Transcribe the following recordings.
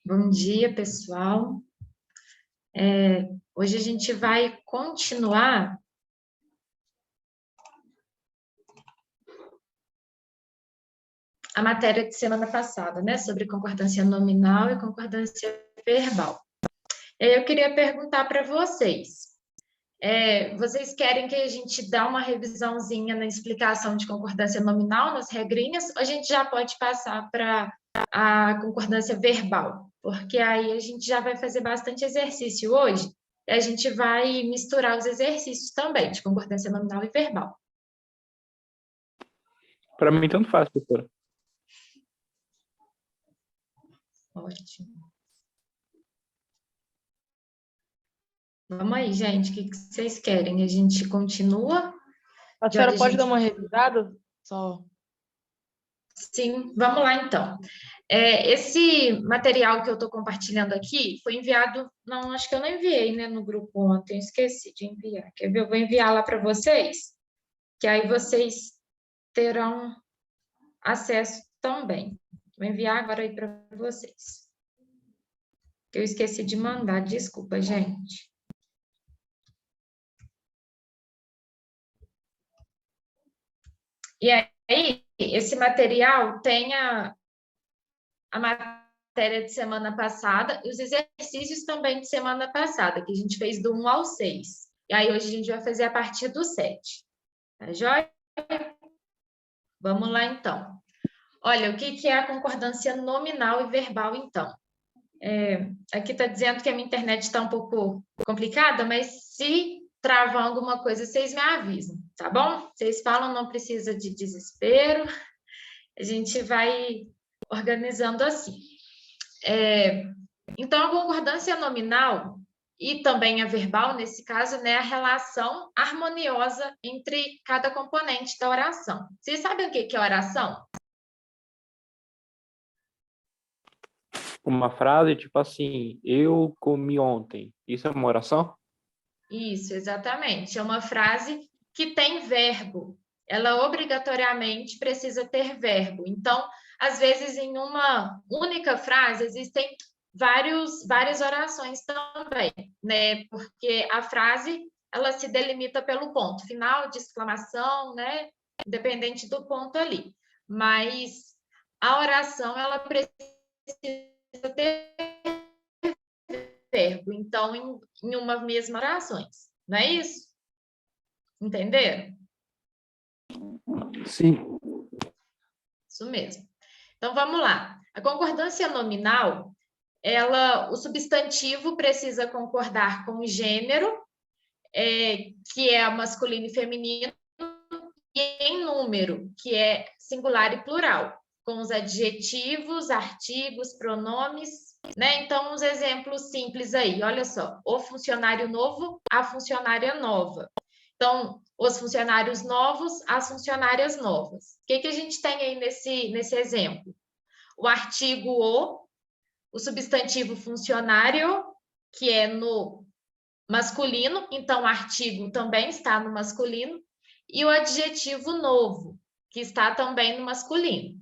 Bom dia, pessoal. Hoje a gente vai continuar a matéria de semana passada, né? Sobre concordância nominal e concordância verbal. Eu queria perguntar para vocês. Vocês querem que a gente dê uma revisãozinha na explicação de concordância nominal, nas regrinhas, ou a gente já pode passar para a concordância verbal? Porque aí a gente já vai fazer bastante exercício hoje, e a gente vai misturar os exercícios também, de concordância nominal e verbal. Para mim, tanto faz, professora. Ótimo. Vamos aí, gente, o que vocês querem? A gente continua? A senhora pode dar uma revisada? Só. Sim, vamos lá então. Esse material que eu estou compartilhando aqui foi enviado, não, acho que eu não enviei, né, no grupo ontem, esqueci de enviar. Quer ver? Eu vou enviar lá para vocês, que aí vocês terão acesso também. Vou enviar agora aí para vocês. Eu esqueci de mandar, desculpa, gente. E aí, esse material tem a matéria de semana passada e os exercícios também de semana passada, que a gente fez do 1 ao 6. E aí, hoje a gente vai fazer a partir do 7. Tá joia? Vamos lá, então. Olha, o que é a concordância nominal e verbal, então? Aqui está dizendo que a minha internet está um pouco complicada, mas se travar alguma coisa, vocês me avisam, tá bom? Vocês falam, não precisa de desespero. A gente vai organizando assim. Então, a concordância nominal e também a verbal, nesse caso, né, a relação harmoniosa entre cada componente da oração. Vocês sabem o que é oração? Uma frase tipo assim, eu comi ontem. Isso é uma oração? Isso, exatamente. É uma frase que tem verbo. Ela obrigatoriamente precisa ter verbo. Então, às vezes, em uma única frase, existem várias orações também, né? Porque a frase, ela se delimita pelo ponto final de exclamação, né? Independente do ponto ali. Mas a oração, ela precisa ter verbo. Então, em uma mesma orações. Não é isso? Entenderam? Sim. Isso mesmo. Então, vamos lá. A concordância nominal, o substantivo precisa concordar com o gênero, que é masculino e feminino, e em número, que é singular e plural, com os adjetivos, artigos, pronomes, né? Então, uns exemplos simples aí, olha só, o funcionário novo, a funcionária nova. Então, os funcionários novos, as funcionárias novas. O que a gente tem aí nesse exemplo? O artigo o substantivo funcionário, que é no masculino, então o artigo também está no masculino, e o adjetivo novo, que está também no masculino.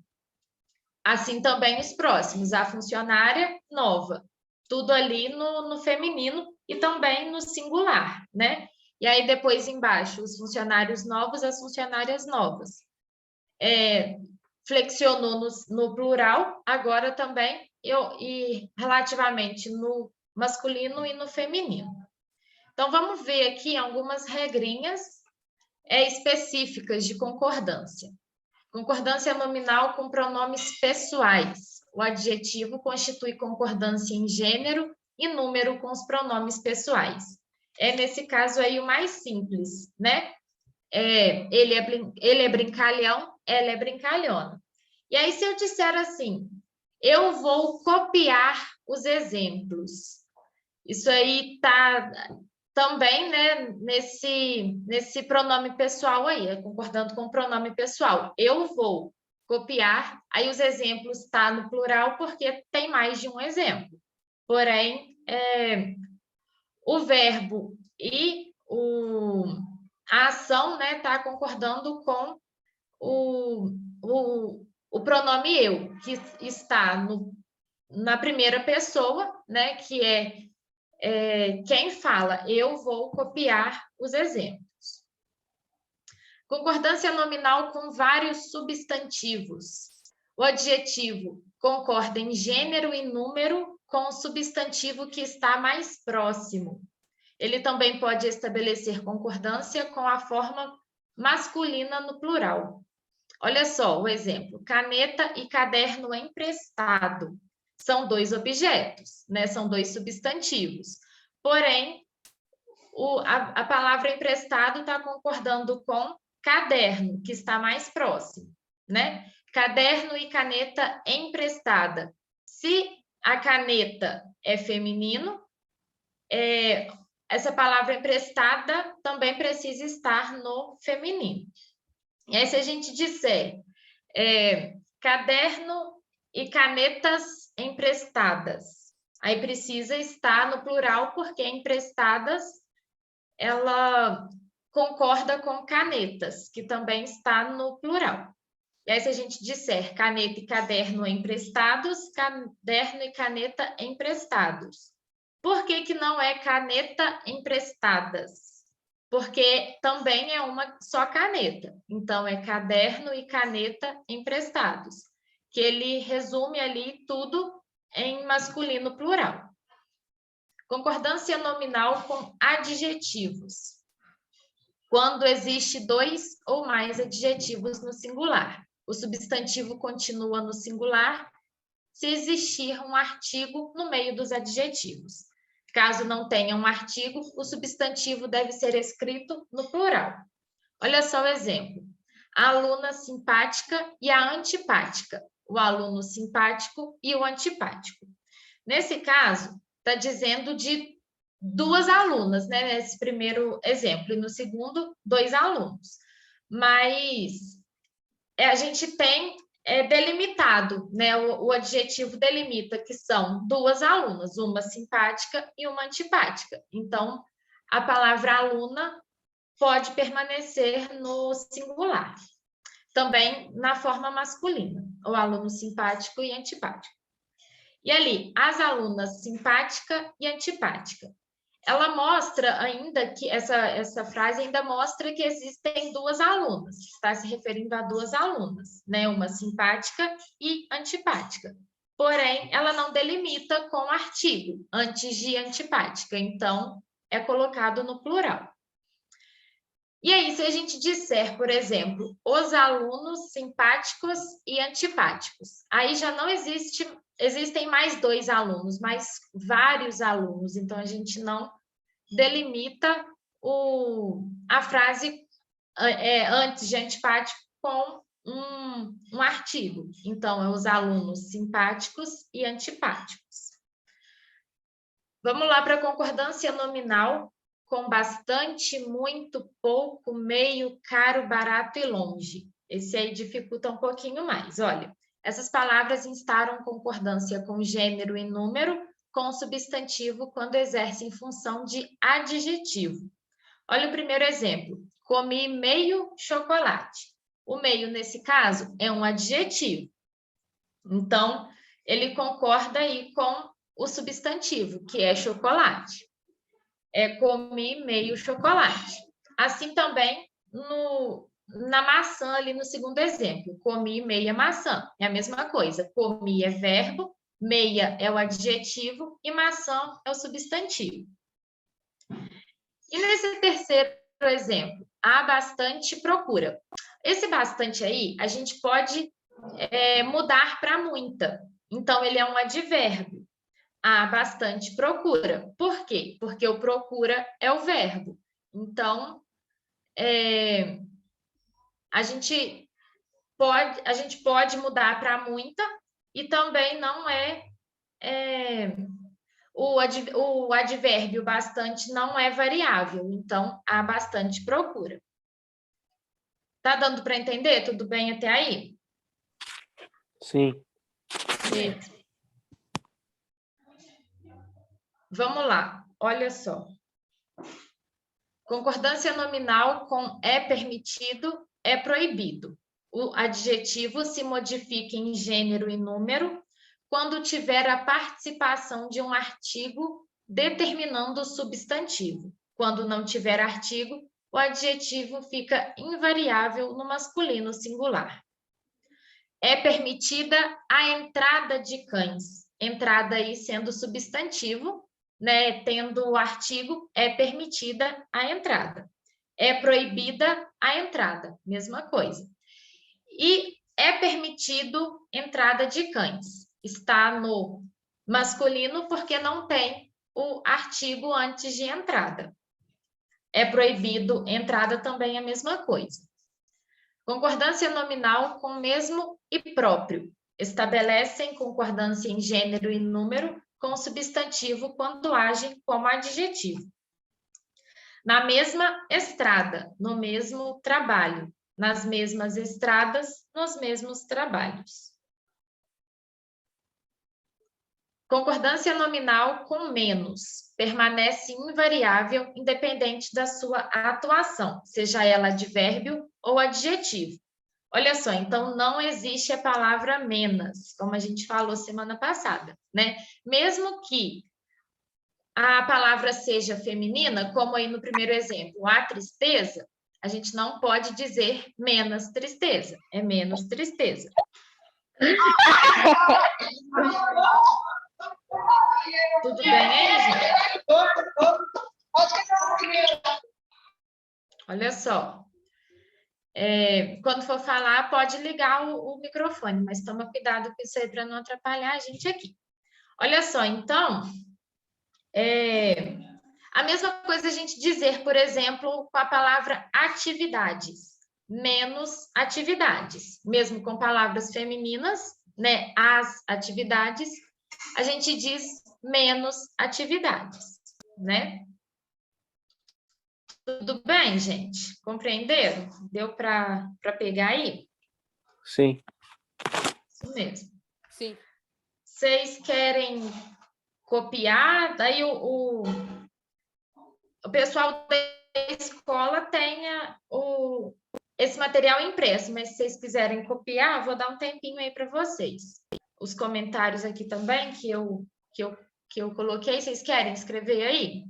Assim também os próximos, a funcionária nova, tudo ali no feminino e também no singular, né? E aí depois embaixo, os funcionários novos, as funcionárias novas. Flexionou no plural, agora também, e relativamente no masculino e no feminino. Então, vamos ver aqui algumas regrinhas específicas de concordância. Concordância nominal com pronomes pessoais. O adjetivo constitui concordância em gênero e número com os pronomes pessoais. Nesse caso aí, o mais simples, né? Ele é brincalhão, ela é brincalhona. E aí, se eu disser assim, eu vou copiar os exemplos. Isso aí tá também, né, nesse pronome pessoal aí, concordando com o pronome pessoal. Eu vou copiar, aí os exemplos tá no plural porque tem mais de um exemplo. Porém, o verbo e a ação, né, tá concordando com o pronome eu, que está na primeira pessoa, né, que é quem fala, eu vou copiar os exemplos. Concordância nominal com vários substantivos. O adjetivo concorda em gênero e número com o substantivo que está mais próximo. Ele também pode estabelecer concordância com a forma masculina no plural. Olha só o exemplo: caneta e caderno emprestado. São dois objetos, né? São dois substantivos. Porém, a palavra emprestado está concordando com caderno, que está mais próximo, né? Caderno e caneta emprestada. Se a caneta é feminino, essa palavra emprestada também precisa estar no feminino. E aí, se a gente disser caderno e canetas emprestadas, aí precisa estar no plural, porque emprestadas, ela concorda com canetas, que também está no plural. E aí, se a gente disser caneta e caderno emprestados, caderno e caneta emprestados. Por que que não é caneta emprestadas? Porque também é uma só caneta. Então, é caderno e caneta emprestados, que ele resume ali tudo em masculino plural. Concordância nominal com adjetivos. Quando existe dois ou mais adjetivos no singular, o substantivo continua no singular se existir um artigo no meio dos adjetivos. Caso não tenha um artigo, o substantivo deve ser escrito no plural. Olha só o exemplo: a aluna simpática e a antipática, o aluno simpático e o antipático. Nesse caso, está dizendo de duas alunas, né? Nesse primeiro exemplo, e no segundo, dois alunos. Mas a gente tem delimitado, né? O adjetivo delimita que são duas alunas, uma simpática e uma antipática. Então, a palavra aluna pode permanecer no singular. Também na forma masculina, o aluno simpático e antipático. E ali, as alunas simpática e antipática. Ela mostra ainda que essa frase ainda mostra que existem duas alunas, está se referindo a duas alunas, né? Uma simpática e antipática. Porém, ela não delimita com artigo antes de antipática, então é colocado no plural. E aí, se a gente disser, por exemplo, os alunos simpáticos e antipáticos, aí já não existem mais dois alunos, mas vários alunos, então a gente não delimita a frase antes de antipático com um artigo. Então, é os alunos simpáticos e antipáticos. Vamos lá para a concordância nominal com bastante, muito, pouco, meio, caro, barato e longe. Esse aí dificulta um pouquinho mais. Olha, essas palavras instauram concordância com gênero e número, com substantivo quando exercem função de adjetivo. Olha o primeiro exemplo: comi meio chocolate. O meio, nesse caso, é um adjetivo. Então, ele concorda aí com o substantivo, que é chocolate. Comi meio chocolate. Assim também na maçã, ali no segundo exemplo, comi meia maçã. É a mesma coisa, comi é verbo, meia é o adjetivo e maçã é o substantivo. E nesse terceiro exemplo, há bastante procura. Esse bastante aí, a gente pode mudar para muita. Então, ele é um advérbio. Há bastante procura. Por quê? Porque o procura é o verbo. Então, a gente pode mudar para muita e também não o advérbio bastante não é variável. Então, há bastante procura. Tá dando para entender? Tudo bem até aí? Sim. Sim. Vamos lá, olha só. Concordância nominal com é permitido, é proibido. O adjetivo se modifica em gênero e número quando tiver a participação de um artigo determinando o substantivo. Quando não tiver artigo, o adjetivo fica invariável no masculino singular. É permitida a entrada de cães. Entrada aí sendo substantivo, né? Tendo o artigo, é permitida a entrada. É proibida a entrada, mesma coisa. E é permitido entrada de cães. Está no masculino porque não tem o artigo antes de entrada. É proibido entrada também a mesma coisa. Concordância nominal com mesmo e próprio. Estabelecem concordância em gênero e número com o substantivo quando agem como adjetivo. Na mesma estrada, no mesmo trabalho. Nas mesmas estradas, nos mesmos trabalhos. Concordância nominal com menos. Permanece invariável, independente da sua atuação, seja ela advérbio ou adjetivo. Olha só, então não existe a palavra menos, como a gente falou semana passada, né? Mesmo que a palavra seja feminina, como aí no primeiro exemplo, a tristeza, a gente não pode dizer menos tristeza, é menos tristeza. Tudo bem aí, gente? Olha só. Quando for falar, pode ligar o microfone, mas toma cuidado com isso aí para não atrapalhar a gente aqui. Olha só, então, a mesma coisa a gente dizer, por exemplo, com a palavra atividades, menos atividades, mesmo com palavras femininas, né? As atividades, a gente diz menos atividades, né? Tudo bem, gente? Compreenderam? Deu para pegar aí? Sim. Isso mesmo. Sim. Vocês querem copiar? Daí o pessoal da escola tenha esse material impresso, mas se vocês quiserem copiar, vou dar um tempinho aí para vocês. Os comentários aqui também que eu coloquei, vocês querem escrever aí?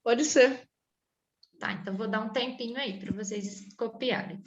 Pode ser. Tá, então vou dar um tempinho aí para vocês copiarem.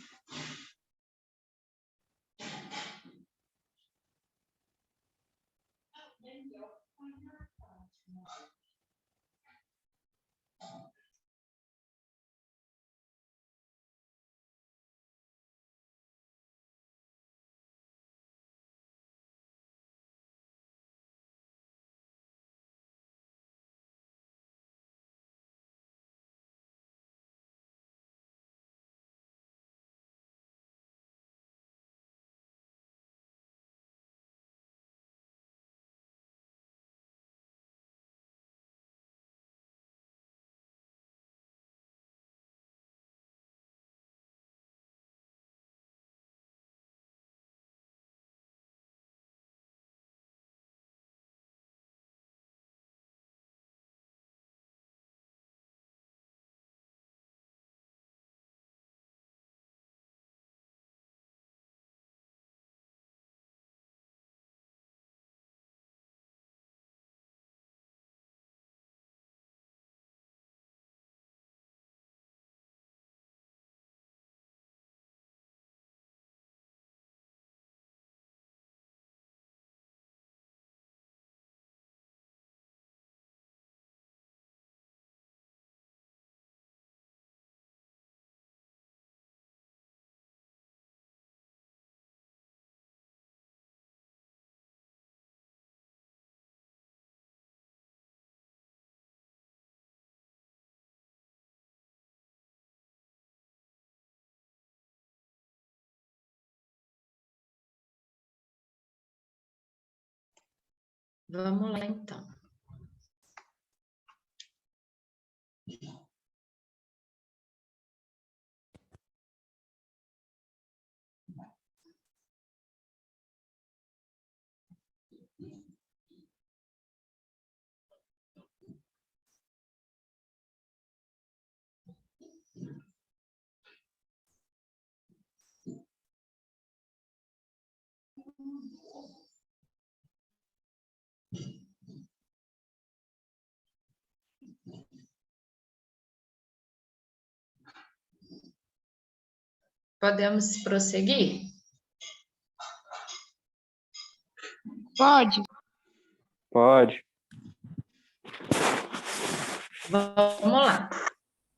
Vamos lá, então. Podemos prosseguir? Pode. Pode. Vamos lá.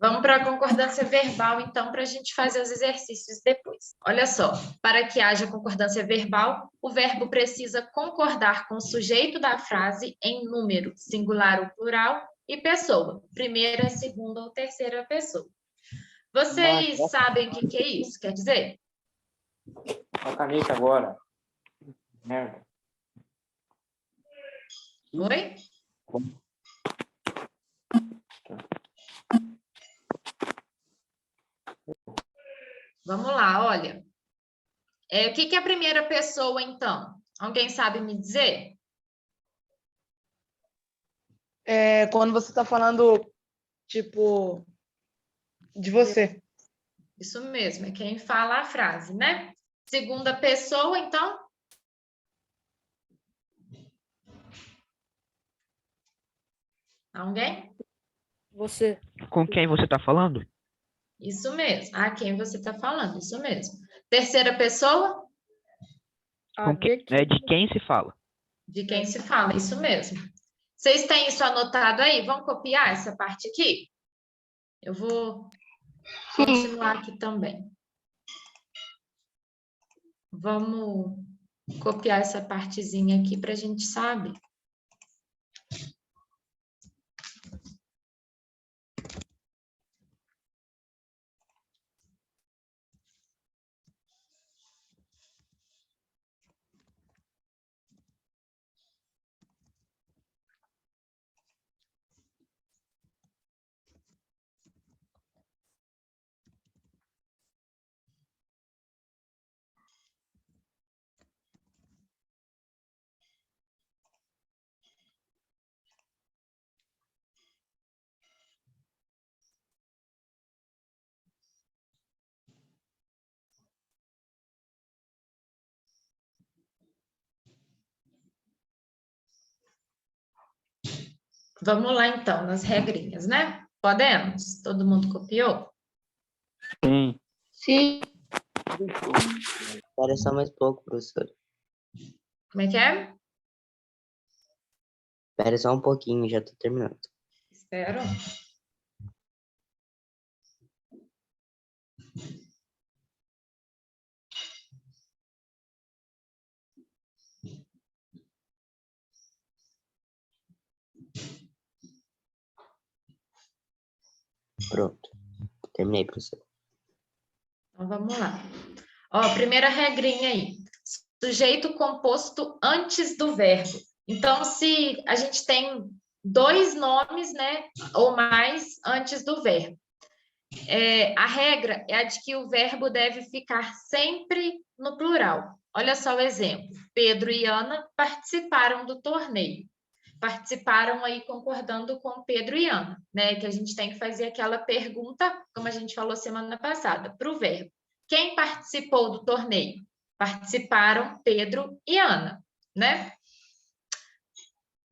Vamos para a concordância verbal, então, para a gente fazer os exercícios depois. Olha só, para que haja concordância verbal, o verbo precisa concordar com o sujeito da frase em número, singular ou plural, e pessoa, primeira, segunda ou terceira pessoa. Vocês sabem o que é isso? Quer dizer? A caneta agora. Merda. Oi? Vamos lá, olha. O que é a primeira pessoa, então? Alguém sabe me dizer? Quando você está falando, tipo, de você. Isso mesmo, é quem fala a frase, né? Segunda pessoa, então? Alguém? Você. Com quem você está falando? Isso mesmo. A quem você está falando, isso mesmo. Terceira pessoa? É de quem se fala? De quem se fala, isso mesmo. Vocês têm isso anotado aí? Vamos copiar essa parte aqui? Eu vou continuar aqui também. Vamos copiar essa partezinha aqui para a gente saber. Vamos lá, então, nas regrinhas, né? Podemos? Todo mundo copiou? Sim. Sim. Espera só mais pouco, professor. Como é que é? Espera só um pouquinho, já tô terminando. Espero. Pronto. Terminei, professor. Então, vamos lá. Ó, primeira regrinha aí. Sujeito composto antes do verbo. Então, se a gente tem dois nomes, né, ou mais antes do verbo. A regra é a de que o verbo deve ficar sempre no plural. Olha só o exemplo. Pedro e Ana participaram do torneio. Participaram aí concordando com Pedro e Ana, né? Que a gente tem que fazer aquela pergunta, como a gente falou semana passada, para o verbo. Quem participou do torneio? Participaram Pedro e Ana, né?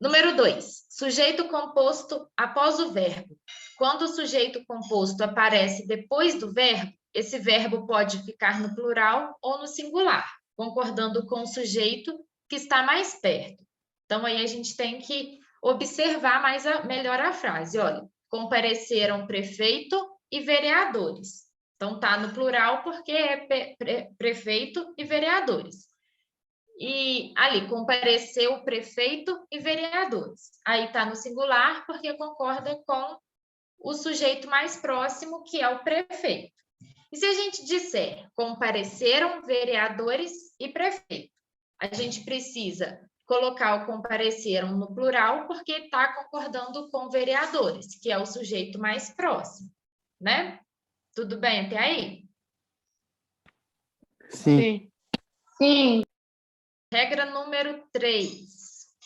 Número 2, sujeito composto após o verbo. Quando o sujeito composto aparece depois do verbo, esse verbo pode ficar no plural ou no singular, concordando com o sujeito que está mais perto. Então, aí a gente tem que observar melhor a frase. Olha, compareceram prefeito e vereadores. Então, tá no plural porque é prefeito e vereadores. E ali, compareceu o prefeito e vereadores. Aí está no singular, porque concorda com o sujeito mais próximo, que é o prefeito. E se a gente disser compareceram vereadores e prefeito, a gente precisa colocar o compareceram no plural, porque está concordando com vereadores, que é o sujeito mais próximo, né? Tudo bem até aí? Sim. Sim. Regra número 3.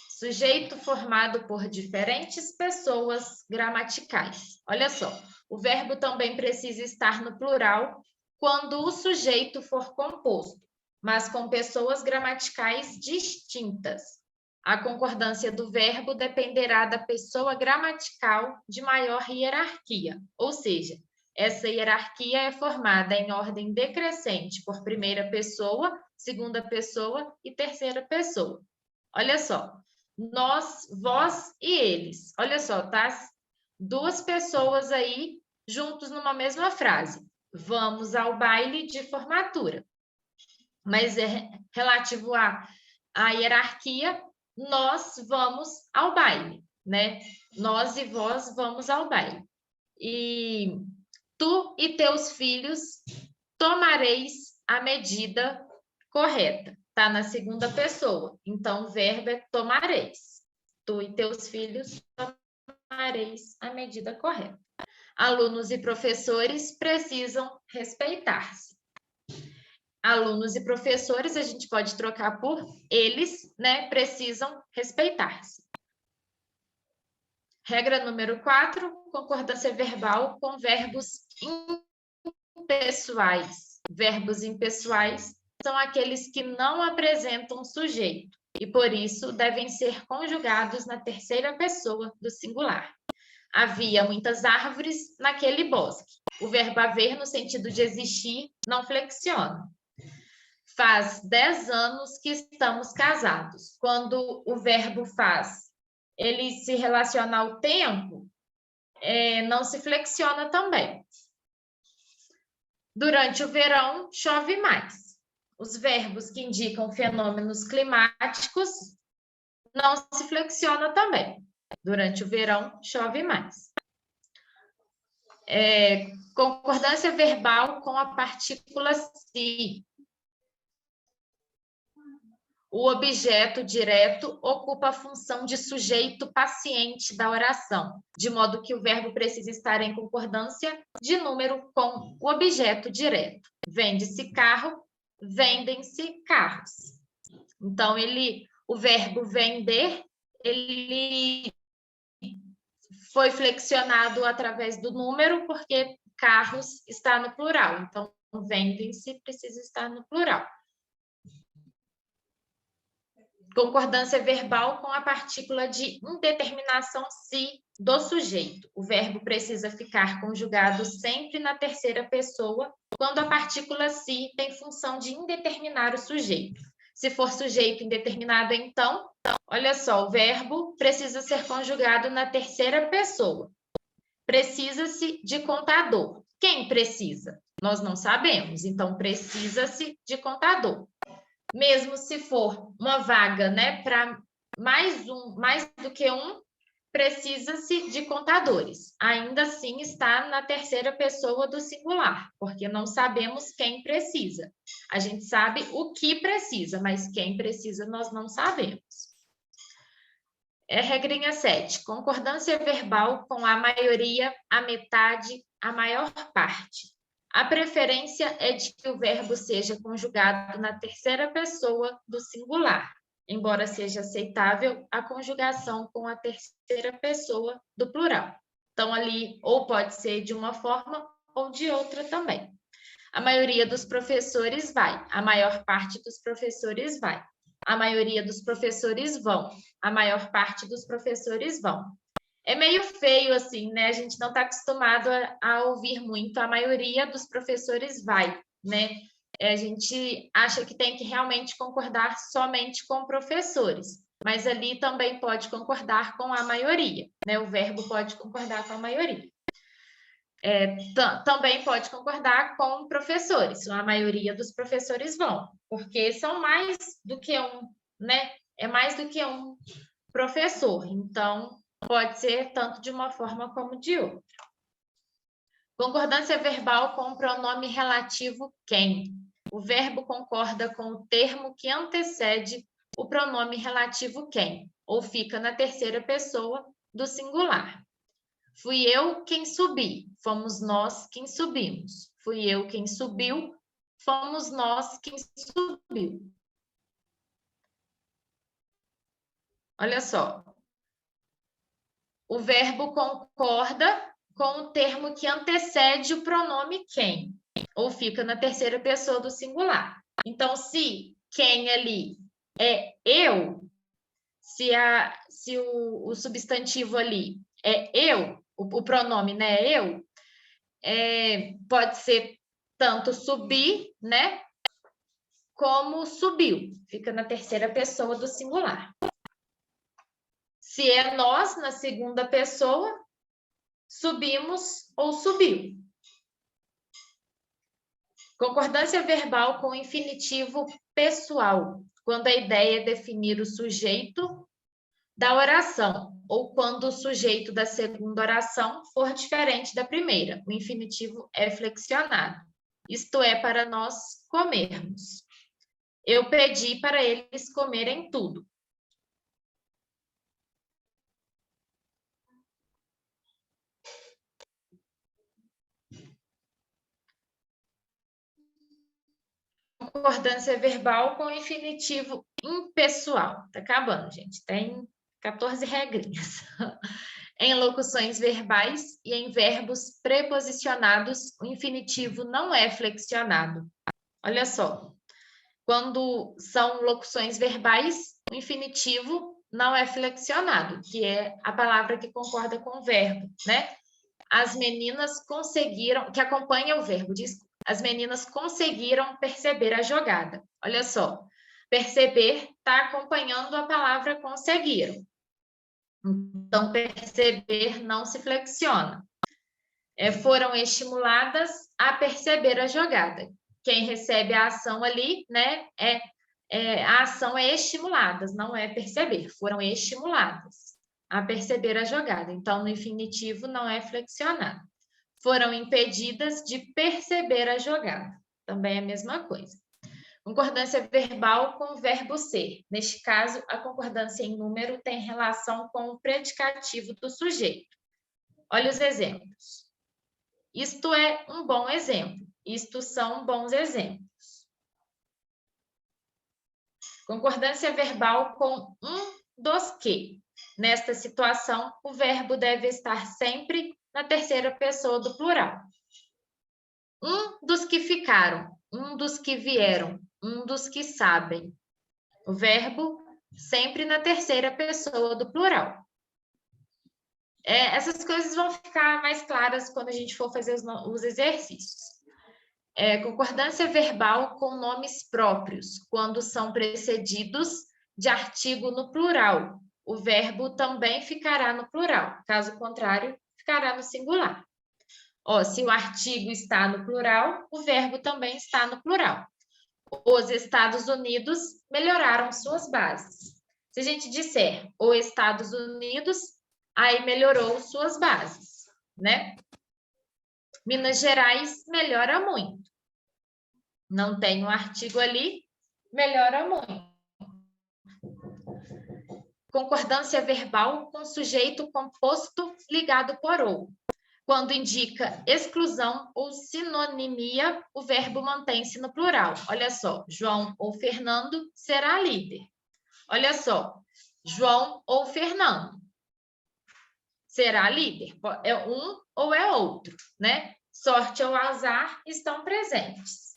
Sujeito formado por diferentes pessoas gramaticais. Olha só, o verbo também precisa estar no plural quando o sujeito for composto, mas com pessoas gramaticais distintas. A concordância do verbo dependerá da pessoa gramatical de maior hierarquia, ou seja, Essa hierarquia é formada em ordem decrescente por primeira pessoa, segunda pessoa e terceira pessoa. Olha só, nós, vós e eles. Olha só, tá? Duas pessoas aí juntos numa mesma frase. Vamos ao baile de formatura. Mas é relativo à hierarquia, nós vamos ao baile, né? Nós e vós vamos ao baile. E tu e teus filhos tomareis a medida correta. Está na segunda pessoa. Então, o verbo é tomareis. Tu e teus filhos tomareis a medida correta. Alunos e professores precisam respeitar-se. Alunos e professores, a gente pode trocar por eles, né? Precisam respeitar-se. Regra número 4, concordância verbal com verbos impessoais. Verbos impessoais são aqueles que não apresentam sujeito e, por isso, devem ser conjugados na terceira pessoa do singular. Havia muitas árvores naquele bosque. O verbo haver, no sentido de existir, não flexiona. Faz 10 anos que estamos casados. Quando o verbo faz, ele se relaciona ao tempo, não se flexiona também. Durante o verão, chove mais. Os verbos que indicam fenômenos climáticos não se flexionam também. Durante o verão, chove mais. Concordância verbal com a partícula se. O objeto direto ocupa a função de sujeito paciente da oração, de modo que o verbo precisa estar em concordância de número com o objeto direto. Vende-se carro, vendem-se carros. Então, o verbo vender, ele foi flexionado através do número, porque carros está no plural. Então, vendem-se precisa estar no plural. Concordância verbal com a partícula de indeterminação se do sujeito. O verbo precisa ficar conjugado sempre na terceira pessoa, quando a partícula se tem função de indeterminar o sujeito. Se for sujeito indeterminado, então, olha só, o verbo precisa ser conjugado na terceira pessoa. Precisa-se de contador. Quem precisa? Nós não sabemos, então precisa-se de contador. Mesmo se for uma vaga, né, para mais do que um, precisa-se de contadores. Ainda assim está na terceira pessoa do singular, porque não sabemos quem precisa. A gente sabe o que precisa, mas quem precisa nós não sabemos. Regrinha 7. Concordância verbal com a maioria, a metade, a maior parte. A preferência é de que o verbo seja conjugado na terceira pessoa do singular, embora seja aceitável a conjugação com a terceira pessoa do plural. Então, ali, ou pode ser de uma forma ou de outra também. A maioria dos professores vai, a maior parte dos professores vai. A maioria dos professores vão, a maior parte dos professores vão. É meio feio, assim, né? A gente não está acostumado a ouvir muito. A maioria dos professores vai, né? A gente acha que tem que realmente concordar somente com professores, mas ali também pode concordar com a maioria, né? O verbo pode concordar com a maioria. Também pode concordar com professores. A maioria dos professores vão, porque são mais do que um, né? É mais do que um professor. Então, pode ser tanto de uma forma como de outra. Concordância verbal com o pronome relativo quem. O verbo concorda com o termo que antecede o pronome relativo quem, ou fica na terceira pessoa do singular. Fui eu quem subi, fomos nós quem subimos. Fui eu quem subiu, fomos nós quem subiu. Olha só. O verbo concorda com o termo que antecede o pronome quem, ou fica na terceira pessoa do singular. Então, se quem ali é eu, se o substantivo ali é eu, o pronome, né, é eu, pode ser tanto subir, né? Como subiu. Fica na terceira pessoa do singular. Se é nós, na segunda pessoa, subimos ou subiu. Concordância verbal com infinitivo pessoal, quando a ideia é definir o sujeito da oração, ou quando o sujeito da segunda oração for diferente da primeira. O infinitivo é flexionado. Isto é, para nós comermos. Eu pedi para eles comerem tudo. Concordância verbal com infinitivo impessoal. Está acabando, gente. Tem 14 regrinhas. Em locuções verbais e em verbos preposicionados, o infinitivo não é flexionado. Olha só. Quando são locuções verbais, o infinitivo não é flexionado, que é a palavra que concorda com o verbo, né? As meninas conseguiram, que acompanha o verbo, diz, as meninas conseguiram perceber a jogada. Olha só, perceber está acompanhando a palavra conseguiram. Então, perceber não se flexiona. Foram estimuladas a perceber a jogada. Quem recebe a ação ali, né, a ação é estimuladas, não é perceber. Foram estimuladas a perceber a jogada. Então, no infinitivo, não é flexionado. Foram impedidas de perceber a jogada. Também é a mesma coisa. Concordância verbal com o verbo ser. Neste caso, a concordância em número tem relação com o predicativo do sujeito. Olha os exemplos. Isto é um bom exemplo. Isto são bons exemplos. Concordância verbal com um dos que. Nesta situação, o verbo deve estar sempre na terceira pessoa do plural. Um dos que ficaram, um dos que vieram, um dos que sabem. O verbo sempre na terceira pessoa do plural. Essas coisas vão ficar mais claras quando a gente for fazer os exercícios. Concordância verbal com nomes próprios, quando são precedidos de artigo no plural. O verbo também ficará no plural, caso contrário, ficará no singular. Se o artigo está no plural, o verbo também está no plural. Os Estados Unidos melhoraram suas bases. Se a gente disser os Estados Unidos, aí melhorou suas bases, né? Minas Gerais melhora muito. Não tem um artigo ali, melhora muito. Concordância verbal com sujeito composto ligado por ou. Quando indica exclusão ou sinonimia, o verbo mantém-se no plural. Olha só, João ou Fernando será líder. Olha só, João ou Fernando será líder. É um ou é outro, né? Sorte ou azar estão presentes.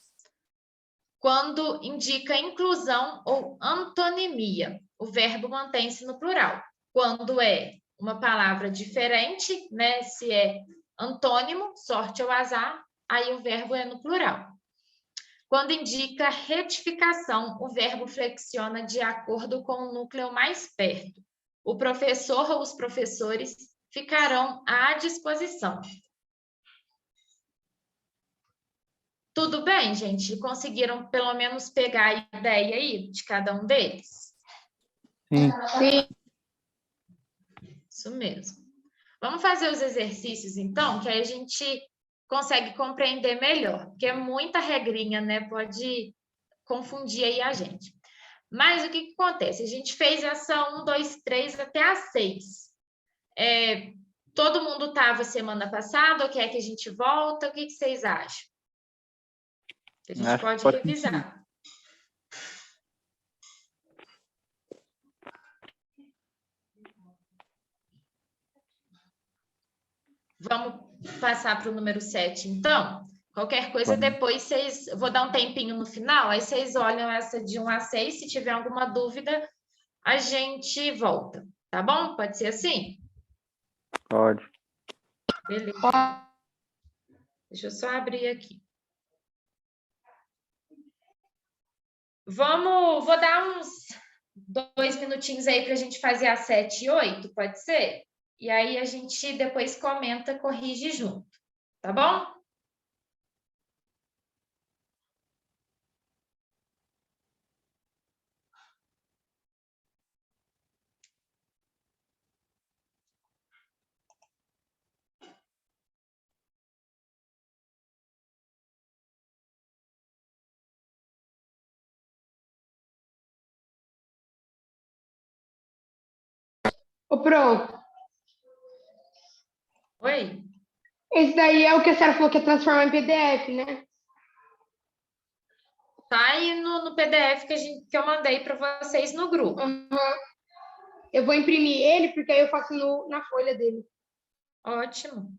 Quando indica inclusão ou antonimia, o verbo mantém-se no plural. Quando é uma palavra diferente, né? Se é antônimo, sorte ou azar, aí o verbo é no plural. Quando indica retificação, o verbo flexiona de acordo com o núcleo mais perto. O professor ou os professores ficarão à disposição. Tudo bem, gente? Conseguiram pelo menos pegar a ideia aí de cada um deles? Sim. Sim. Isso mesmo. Vamos fazer os exercícios, então, que aí a gente consegue compreender melhor, porque é muita regrinha, né? Pode confundir aí a gente. Mas o que acontece? A gente fez essa 1, 2, 3 até a 6. Todo mundo estava semana passada, ou quer que a gente volta? O que vocês acham? A gente pode revisar. Vamos passar para o número 7, então? Qualquer coisa, depois vocês... Vou dar um tempinho no final, aí vocês olham essa de 1 a 6. Se tiver alguma dúvida, a gente volta. Tá bom? Pode ser assim? Pode. Beleza. Deixa eu só abrir aqui. Vou dar uns 2 minutinhos aí para a gente fazer a 7 e 8, pode ser? E aí a gente depois comenta, corrige junto, tá bom? Ô, pronto. Oi? Esse daí é o que a senhora falou que é transformar em PDF, né? Tá aí no PDF que eu mandei para vocês no grupo. Uhum. Eu vou imprimir ele, porque aí eu faço na folha dele. Ótimo.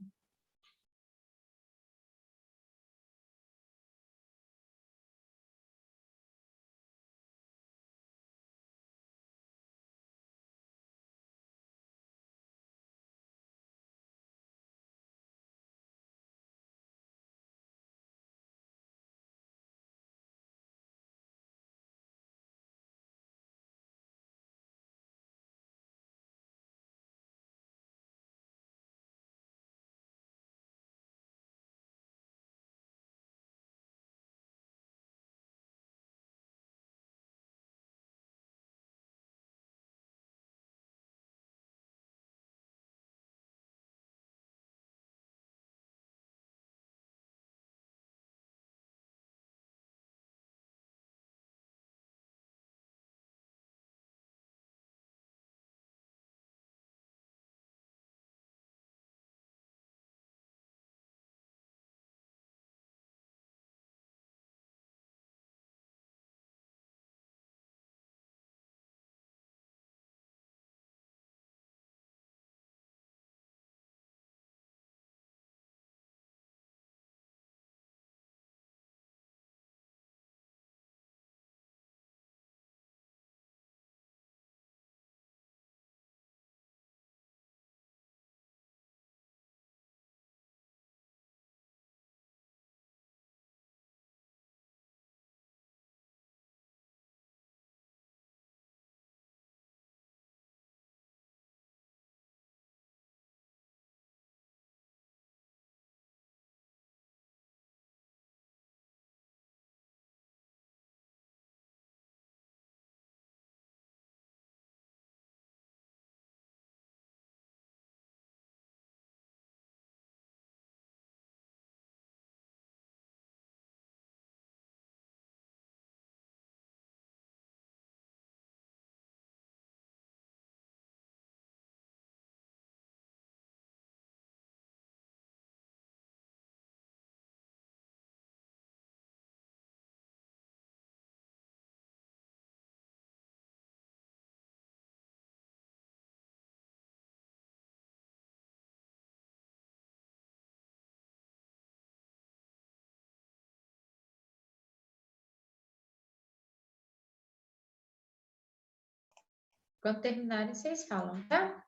Quando terminarem, vocês falam, tá?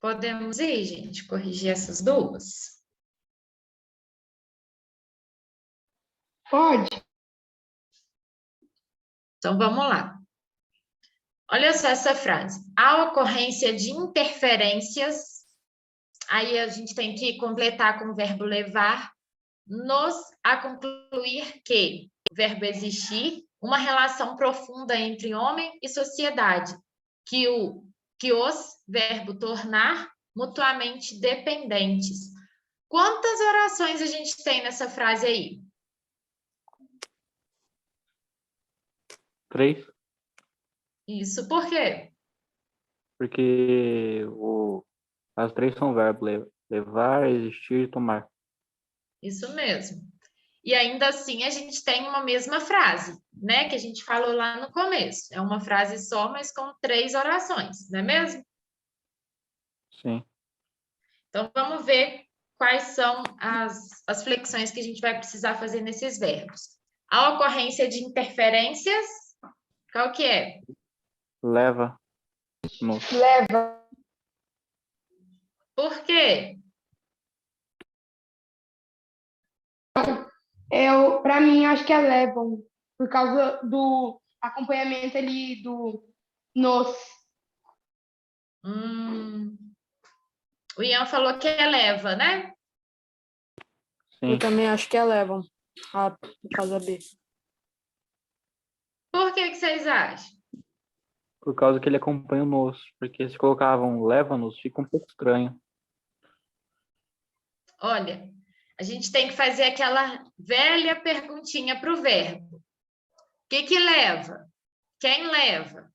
Podemos ir, gente, corrigir essas duas? Pode. Então, vamos lá. Olha só essa frase. A ocorrência de interferências, aí a gente tem que completar com o verbo levar, nos a concluir que o verbo existir, uma relação profunda entre homem e sociedade, que os, verbo tornar, mutuamente dependentes. Quantas orações a gente tem nessa frase aí? 3, Isso por quê? porque as 3 são verbos. Levar, existir e tomar. Isso mesmo. E ainda assim a gente tem uma mesma frase, né? Que a gente falou lá no começo. É uma frase só, mas com 3 orações, não é mesmo? Sim. Então vamos ver quais são as flexões que a gente vai precisar fazer nesses verbos. A ocorrência de interferências, qual que é? Leva. Leva. Por quê? Para mim, acho que é levam. Por causa do acompanhamento ali do nos. O Ian falou que é leva, né? Sim. Eu também acho que levam. No caso B. Por que vocês acham? Por causa que ele acompanha o nos. Porque se colocavam leva-nos, fica um pouco estranho. Olha, a gente tem que fazer aquela velha perguntinha para o verbo. O que leva? Quem leva?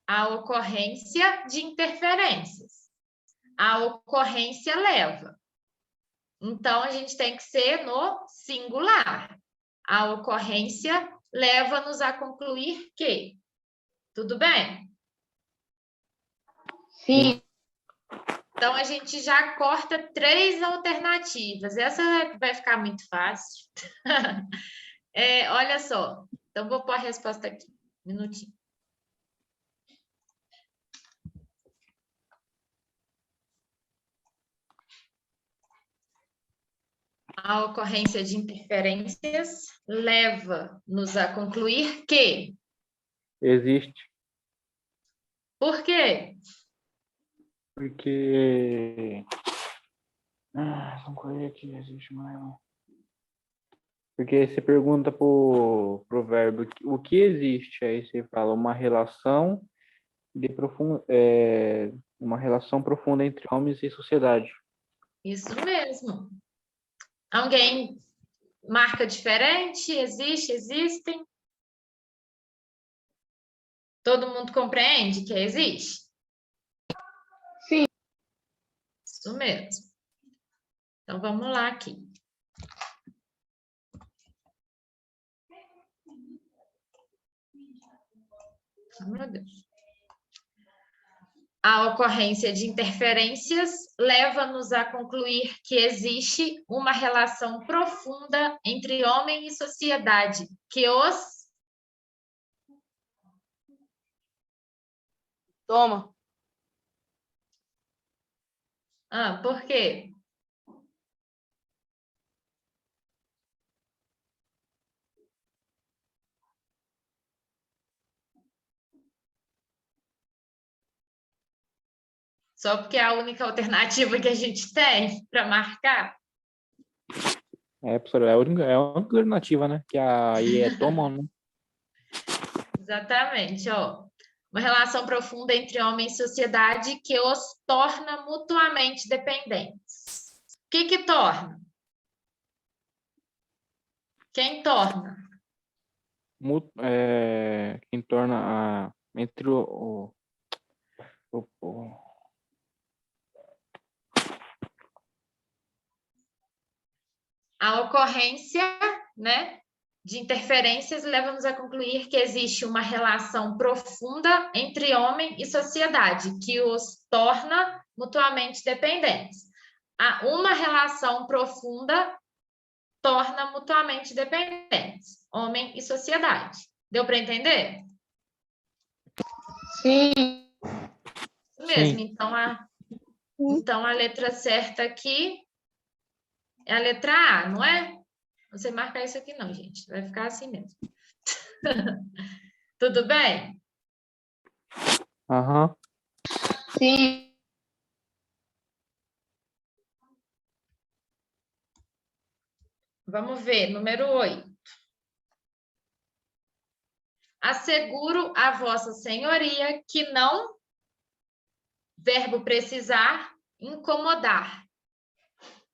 A ocorrência de interferências. A ocorrência leva. Então, a gente tem que ser no singular. A ocorrência leva-nos a concluir que. Tudo bem? Sim. Então, a gente já corta 3 alternativas. Essa vai ficar muito fácil. Olha só. Então, vou pôr a resposta aqui. Um minutinho. A ocorrência de interferências leva-nos a concluir que. Existe. Por quê? Porque... vamos correr aqui, existe mais um. Porque você pergunta pro verbo o que existe, aí você fala uma relação uma relação profunda entre homens e sociedade. Isso mesmo. Alguém marca diferente? Existe? Existem? Todo mundo compreende que existe? Sim. Isso mesmo. Então, vamos lá aqui. Oh, meu Deus. A ocorrência de interferências leva-nos a concluir que existe uma relação profunda entre homem e sociedade, que os... Toma. Por quê? Só porque é a única alternativa que a gente tem para marcar? Professora, é a única alternativa, né? Que aí tomam, né? Exatamente, ó. Uma relação profunda entre homem e sociedade que os torna mutuamente dependentes. O que torna? Quem torna? Quem torna entre A ocorrência, né, de interferências leva-nos a concluir que existe uma relação profunda entre homem e sociedade, que os torna mutuamente dependentes. Uma relação profunda torna mutuamente dependentes, homem e sociedade. Deu para entender? Sim. Isso mesmo. Sim. Então, a letra certa aqui é a letra A, não é? Não sei marcar isso aqui não, gente. Vai ficar assim mesmo. Tudo bem? Aham. Sim. Vamos ver, número 8. Asseguro a vossa senhoria que não, verbo precisar, incomodar.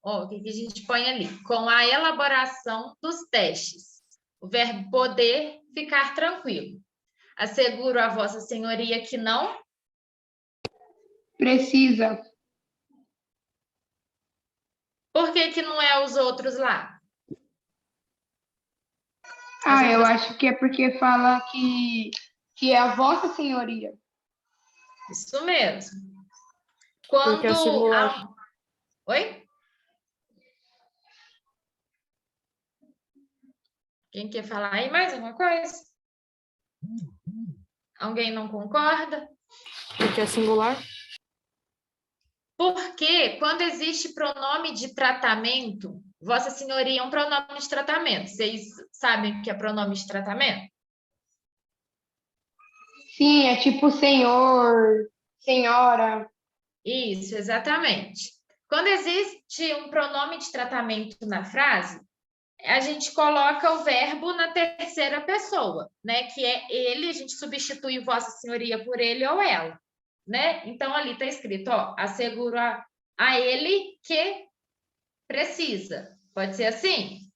Ó, o que a gente põe ali? Com a elaboração dos testes. O verbo poder, ficar tranquilo. Asseguro a vossa senhoria que não. Precisa. Por que que não é os outros lá? Eu acho que é porque fala que é a Vossa Senhoria. Isso mesmo. Porque é singular. Oi? Quem quer falar aí mais alguma coisa? Alguém não concorda? Porque é singular. Porque quando existe pronome de tratamento, Vossa Senhoria é um pronome de tratamento. Vocês sabem o que é pronome de tratamento? Sim, é tipo senhor, senhora. Isso, exatamente. Quando existe um pronome de tratamento na frase, a gente coloca o verbo na terceira pessoa, né? Que é ele, a gente substitui Vossa Senhoria por ele ou ela, né? Então ali está escrito, ó, asseguro a ele que precisa. Pode ser assim?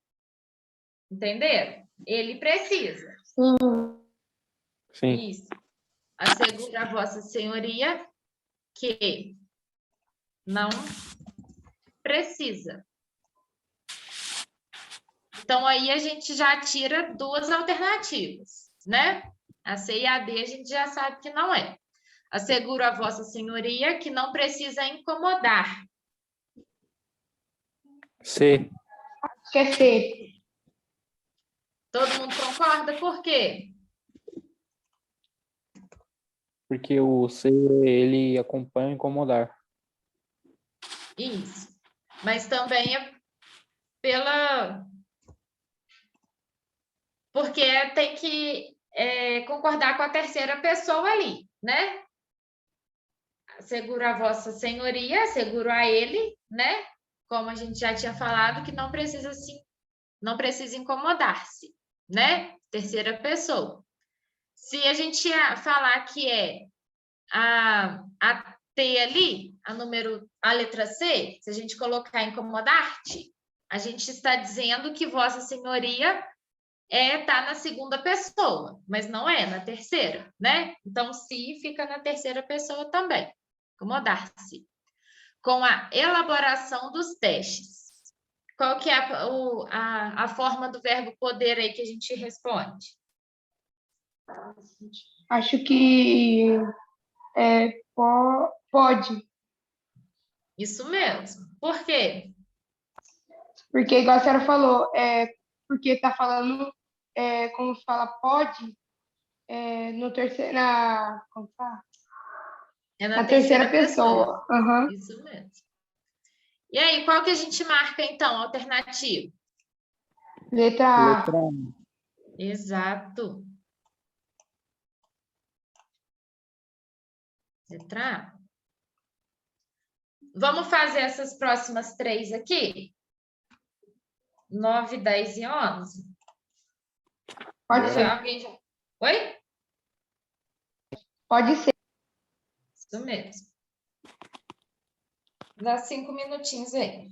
Entenderam? Ele precisa. Sim. Isso. Asseguro a Vossa Senhoria que não precisa. Então, aí a gente já tira duas alternativas, né? A C e a D a gente já sabe que não é. Asseguro a Vossa Senhoria que não precisa incomodar. C. Quer ser. Todo mundo concorda? Por quê? Porque o C, ele acompanha o incomodar. Isso. Mas também é pela... Porque tem que concordar com a terceira pessoa ali, né? Asseguro a Vossa Senhoria, asseguro a ele, né? Como a gente já tinha falado, que não precisa incomodar-se, né? Terceira pessoa. Se a gente falar que é a T ali, a letra C, se a gente colocar incomodar-te, a gente está dizendo que Vossa Senhoria tá na segunda pessoa, mas não é na terceira, né? Então, se fica na terceira pessoa também. Incomodar-se. Com a elaboração dos testes. Qual que é a forma do verbo poder aí que a gente responde? Acho que pode. Isso mesmo. Por quê? Porque, igual a senhora falou, porque tá falando, como fala pode, no terceiro, como fala? É Na na terceira terceira pessoa. pessoa. Aham. Isso mesmo. E aí, qual que a gente marca, então, alternativo? Letra A. Letra A. Exato. Letra A. Vamos fazer essas próximas três aqui? 9, 10 e 11? Pode ser. Alguém já... Oi? Pode ser. Isso mesmo. Dá 5 minutinhos aí.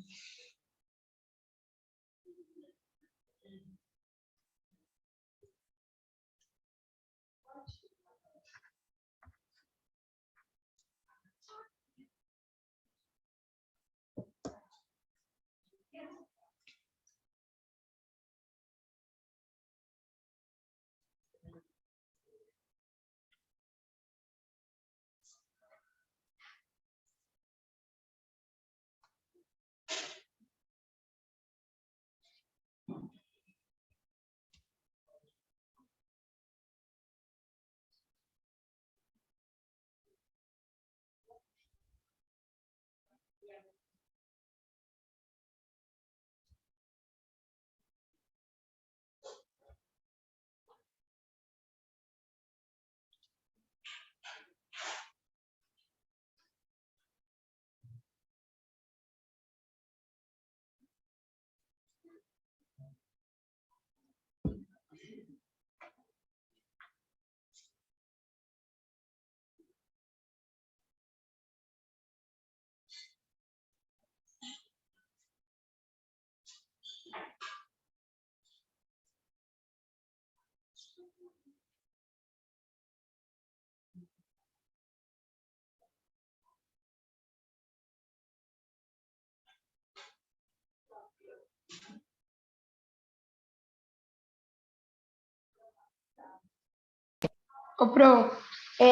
Ô, Pro,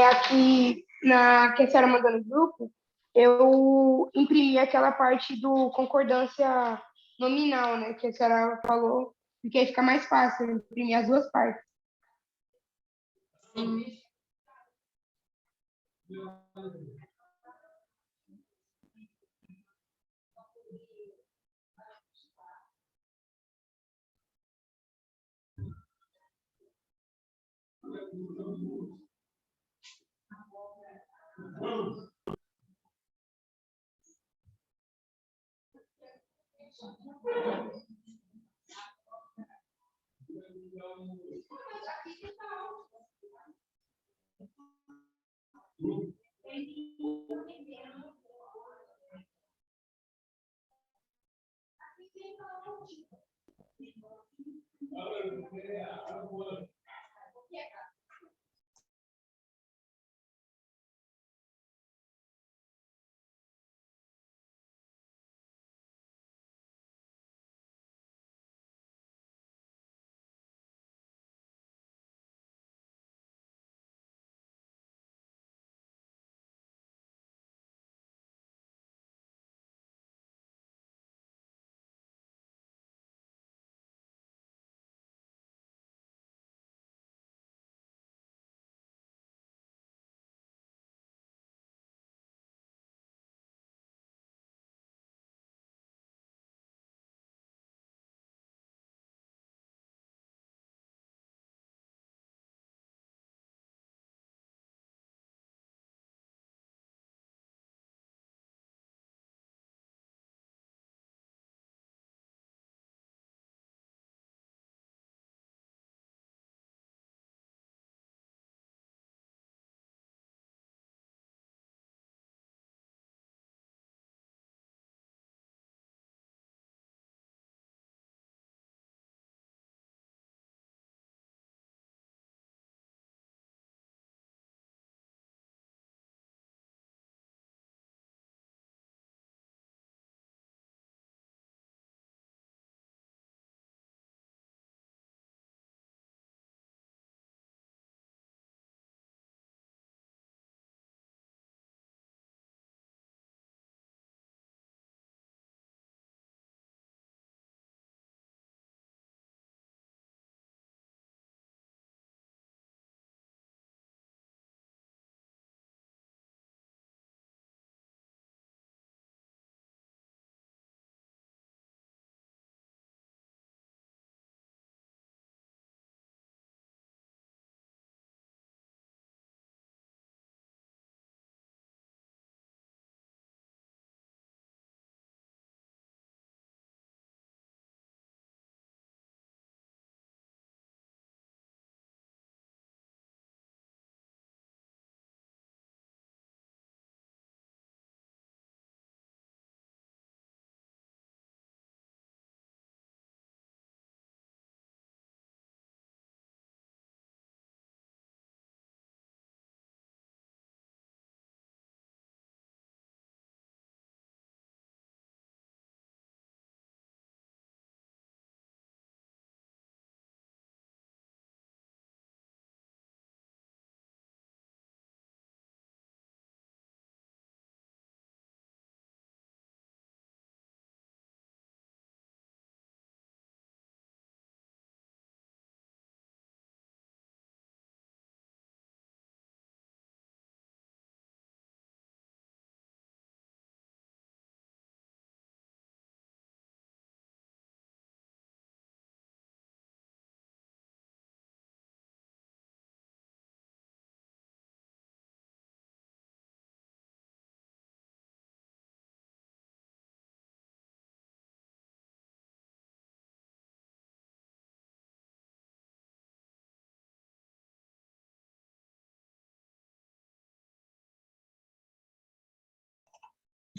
aqui que a senhora mandou no grupo, eu imprimi aquela parte do concordância nominal, né, que a senhora falou, porque aí fica mais fácil imprimir as duas partes. Sim.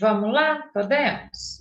Vamos lá? Podemos?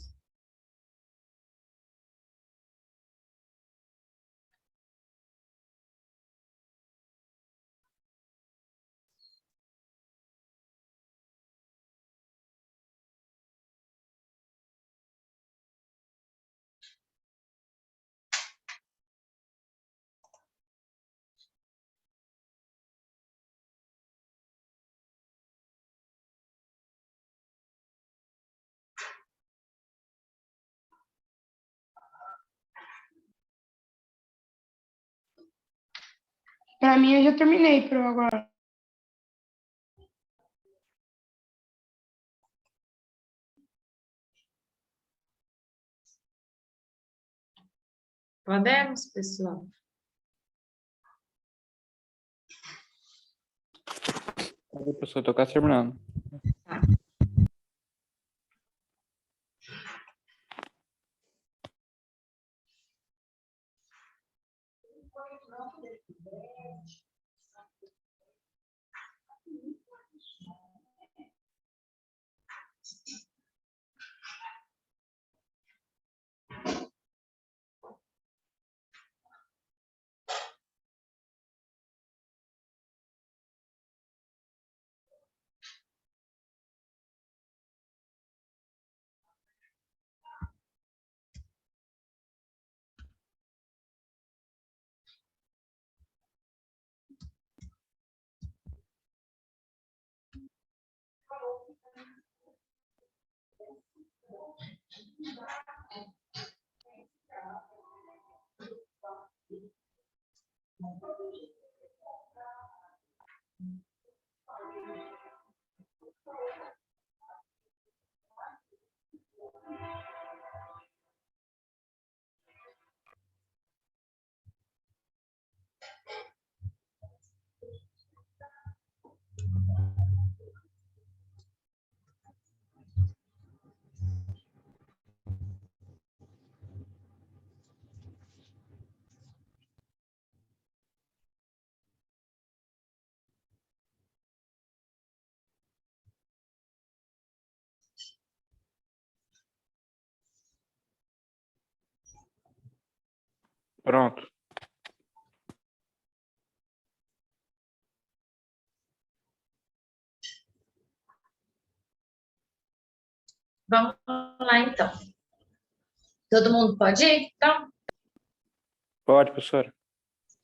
Para mim, eu já terminei por agora. Podemos, pessoal? O professor, tô quase terminando. Tá. Pronto. Vamos lá, então. Todo mundo pode ir? Então, Pode, professora.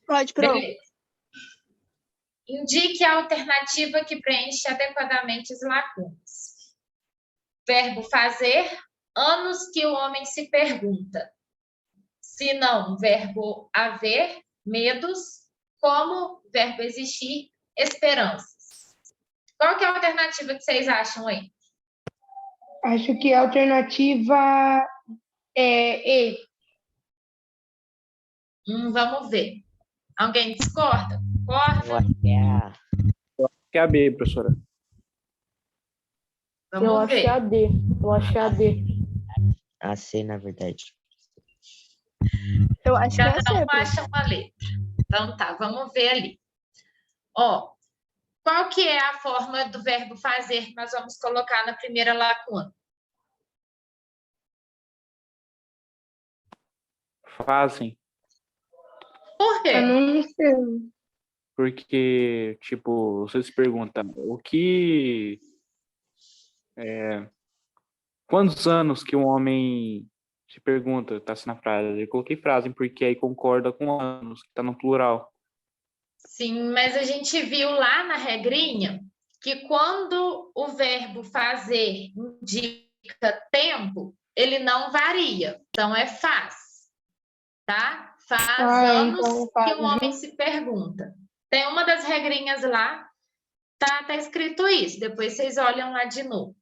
Pode, Pro. beleza. Indique a alternativa que preenche adequadamente as lacunas. Verbo fazer, anos que o homem se pergunta. Se não, verbo haver, medos. Como, verbo existir, esperanças. Qual que é a alternativa que vocês acham aí? Acho que a alternativa é E. Vamos ver. Alguém discorda? Eu Concorda? acho que é a... Que é a B, professora. Eu Vamos acho que é ver. a D. Eu acho que é a D. a C, na verdade. Eu acho que é a Cada C, um Pro. acha uma letra. Então tá, vamos ver ali. Ó, qual que é a forma do verbo fazer que nós vamos colocar na primeira lacuna? Fazem. Por quê? Eu não sei. Porque, tipo, você se pergunta, o que... quantos anos que um homem se pergunta, tá assim na frase. Eu coloquei frase porque aí concorda com anos, que tá no plural. Sim, mas a gente viu lá na regrinha que quando o verbo fazer indica tempo, ele não varia. Então é faz, tá? Faz anos Então que o homem faz. se pergunta. Tem uma das regrinhas lá, tá escrito isso. Depois vocês olham lá de novo.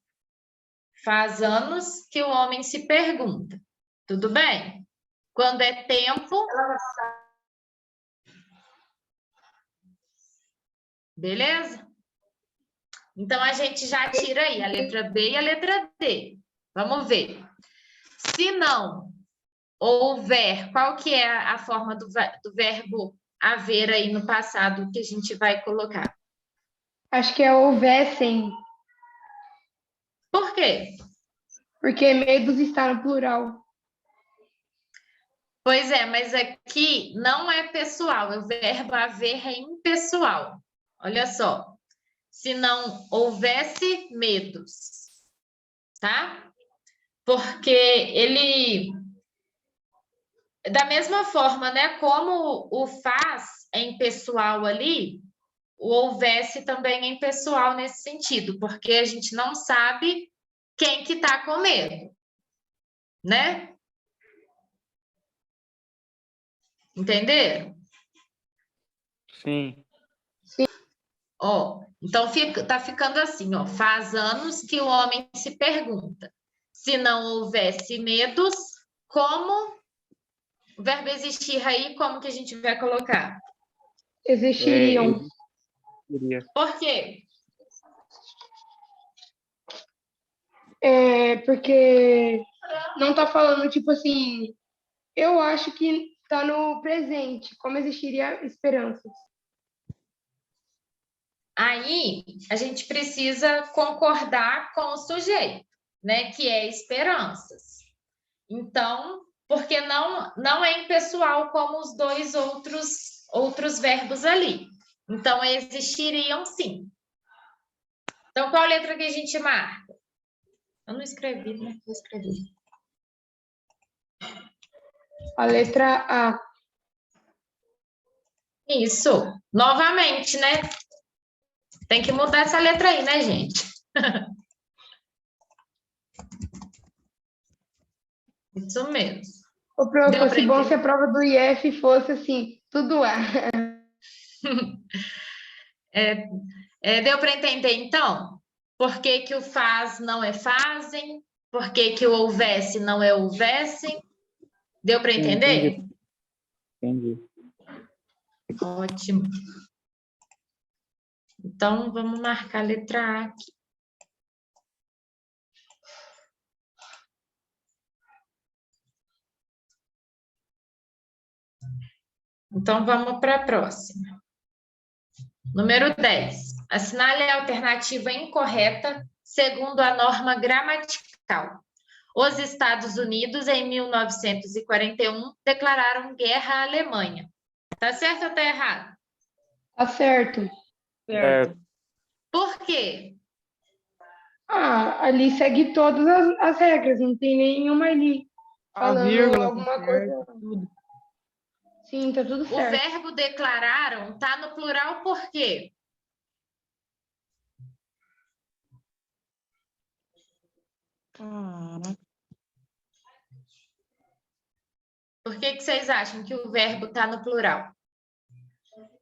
Faz anos que o homem se pergunta. Tudo bem? Quando é tempo. Beleza? Então a gente já tira aí a letra B e a letra D. Vamos ver. Se não houver, qual que é a forma do verbo haver aí no passado que a gente vai colocar? Acho que é houvessem, Por quê? porque medos está no plural. Pois é, mas aqui não é pessoal, o verbo haver é impessoal. Olha só. Se não houvesse medos, tá? Porque ele, da mesma forma, né, como o faz é impessoal ali, o houvesse também é impessoal nesse sentido, porque a gente não sabe quem que tá com medo, né? Entenderam? Sim. Ó, então tá ficando assim, ó. Faz anos que o homem se pergunta: se não houvesse medos, como o verbo existir aí, como que a gente vai colocar? Existiriam. Existiria. Por quê? Porque não tá falando, tipo assim, eu acho que tá no presente, como existiria esperanças. Aí a gente precisa concordar com o sujeito, né? Que é esperanças. Então, porque não é impessoal como os dois outros verbos ali. Então, existiriam sim. Então, qual letra que a gente marca? Eu não escrevi, né? Vou escrever. A letra A. Isso. Novamente, né? Tem que mudar essa letra aí, né, gente? Isso mesmo. Ô, prof, Deu fosse para bom se entender? a prova do IF fosse assim, tudo A. Deu para entender, então? Por que que o faz não é fazem? Por que que o houvesse não é houvessem? Deu para Sim, entender? entendi. Ótimo. Então, vamos marcar a letra A aqui. Então, vamos para a próxima. Número 10. Assinale a alternativa incorreta segundo a norma gramatical. Os Estados Unidos, em 1941, declararam guerra à Alemanha. Tá certo ou tá errado? Tá certo. Certo. Por quê? Ali segue todas as regras, não tem nenhuma ali falando alguma coisa. Tudo. Sim, tá tudo O certo. verbo declararam tá no plural por quê? Por que vocês acham que o verbo tá no plural?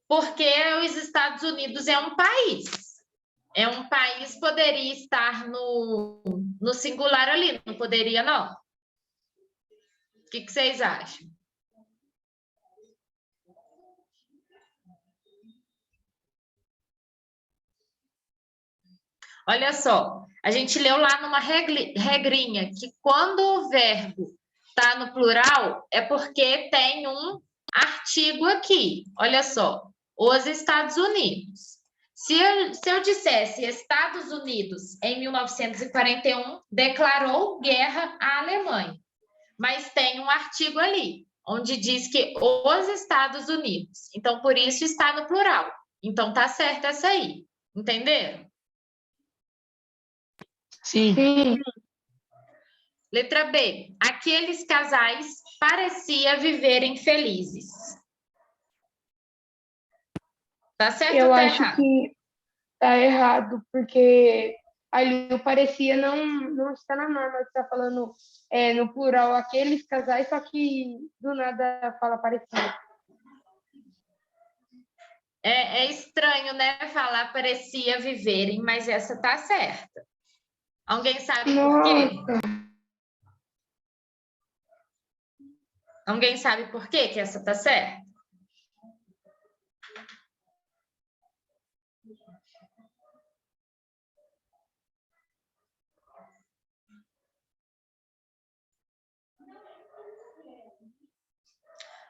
Porque os Estados Unidos é um país. É um país, poderia estar no singular ali, não poderia, não? O que vocês acham? Olha só, a gente leu lá numa regrinha que quando o verbo está no plural é porque tem um artigo aqui. Olha só, os Estados Unidos. Se eu dissesse Estados Unidos em 1941 declarou guerra à Alemanha, mas tem um artigo ali onde diz que os Estados Unidos. Então, por isso está no plural. Então, tá certo essa aí. Entenderam? Sim. Letra B. Aqueles casais parecia viverem felizes. Tá certo Eu ou tá acho errado? que tá errado, porque ali o parecia não está na norma, está falando no plural aqueles casais, só que do nada fala parecia. É estranho, né? Falar parecia viverem, mas essa tá certa. Alguém sabe por quê? Alguém sabe por quê que essa tá certa?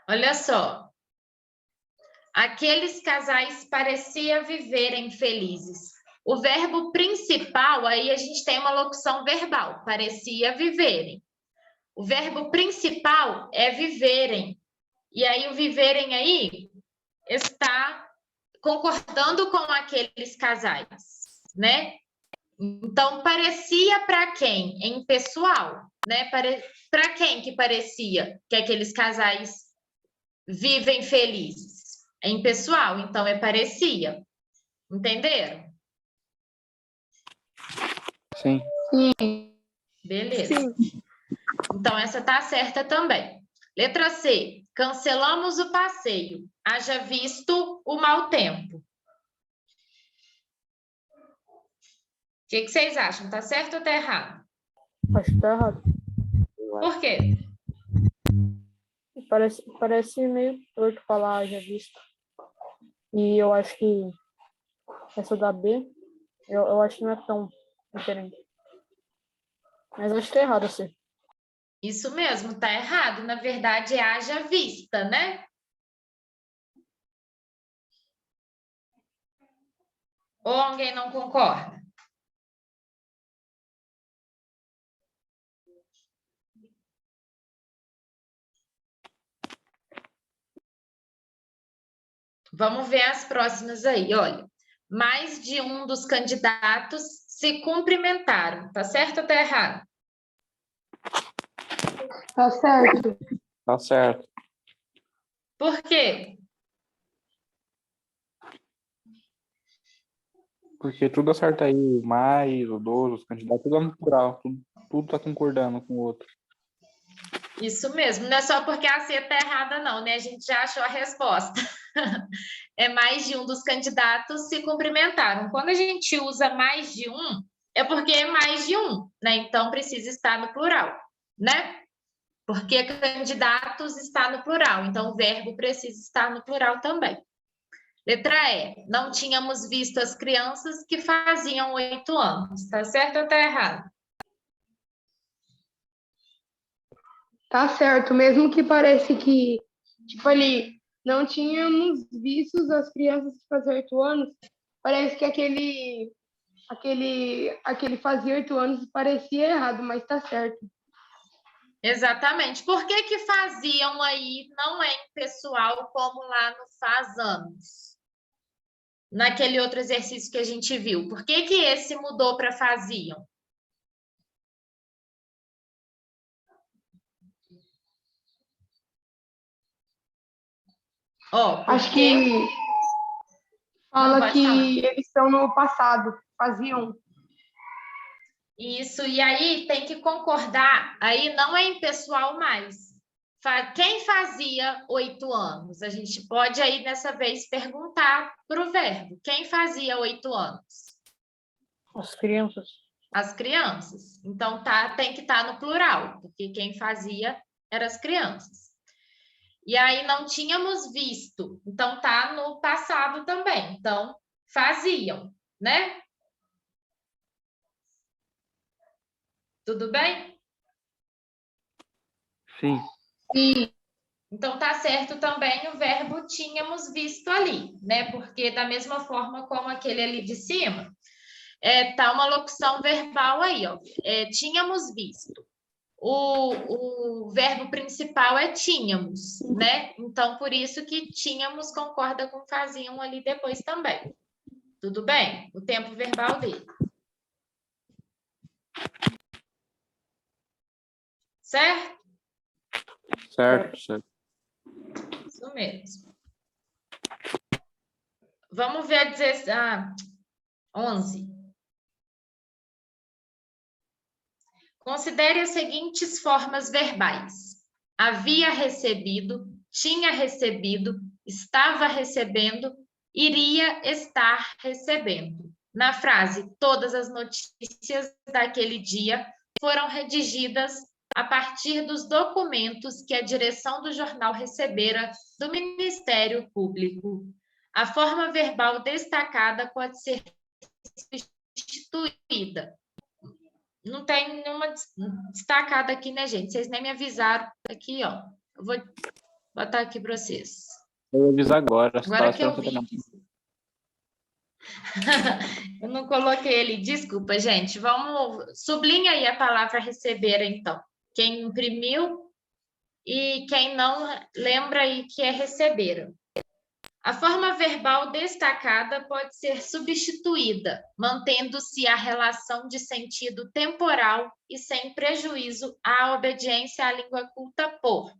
Olha só. Aqueles casais parecia viverem felizes. O verbo principal, aí a gente tem uma locução verbal, parecia viverem. O verbo principal é viverem. E aí o viverem aí está concordando com aqueles casais, né? Então, parecia para quem? Em pessoal, né? Para quem que parecia que aqueles casais vivem felizes? Em pessoal, então é parecia. Entenderam? Sim. Beleza. Sim. Então, essa tá certa também. Letra C. Cancelamos o passeio. Haja visto o mau tempo. O que vocês acham? Tá certo ou tá errado? Acho que tá errado. Por quê? Parece meio torto falar já visto. E eu acho que essa da B, eu acho que não é tão diferente. Mas acho que tá errado assim. Isso mesmo, tá errado. Na verdade, é haja vista, né? Ou alguém não concorda? Vamos ver as próximas aí, olha. Mais de um dos candidatos se cumprimentaram. Tá certo ou tá errado? Tá certo. Tá certo. Por quê? Porque tudo acerta aí, o mais, o dos, os candidatos, tudo é natural, tudo tá concordando com o outro. Isso mesmo, não é só porque a C está errada, não, né? A gente já achou a resposta. É mais de um dos candidatos se cumprimentaram. Quando a gente usa mais de um, é porque é mais de um, né? Então precisa estar no plural, né? Porque candidatos está no plural, então o verbo precisa estar no plural também. Letra E. Não tínhamos visto as crianças que faziam 8 anos. Tá certo ou tá errado? Tá certo, mesmo que parece que, tipo ali, não tínhamos visto as crianças que faziam 8 anos, parece que aquele fazia 8 anos parecia errado, mas tá certo. Exatamente. Por que que faziam aí não é impessoal como lá no faz anos? Naquele outro exercício que a gente viu. Por que que esse mudou para faziam? Ó, Acho porque... que Não, fala pode falar. que eles estão no passado, faziam. Isso, e aí tem que concordar, aí não é impessoal mais. Quem fazia 8 anos? A gente pode aí dessa vez perguntar para o verbo. Quem fazia 8 anos? As crianças. As crianças. Então tem que estar no plural, porque quem fazia eram as crianças. E aí não tínhamos visto, então tá no passado também. Então faziam, né? Tudo bem? Sim. E Então tá certo também o verbo tínhamos visto ali, né? Porque da mesma forma como aquele ali de cima, tá uma locução verbal aí, ó. Tínhamos visto. O verbo principal é tínhamos, né? Então por isso que tínhamos concorda com faziam ali depois também. Tudo bem? O tempo verbal dele. Certo? Certo, certo. Isso mesmo. Vamos ver a 11. Considere as seguintes formas verbais: havia recebido, tinha recebido, estava recebendo, iria estar recebendo. Na frase, todas as notícias daquele dia foram redigidas a partir dos documentos que a direção do jornal recebera do Ministério Público. A forma verbal destacada pode ser substituída. Não tem nenhuma destacada aqui, né, gente? Vocês nem me avisaram aqui, ó. Eu vou botar aqui para vocês. Eu vou avisar agora. Agora que eu vi. Eu não coloquei ele. Desculpa, gente. Vamos... Sublinha aí a palavra receber, então. Quem imprimiu e quem não, lembra aí que é receberam. A forma verbal destacada pode ser substituída, mantendo-se a relação de sentido temporal e sem prejuízo à obediência à língua culta por.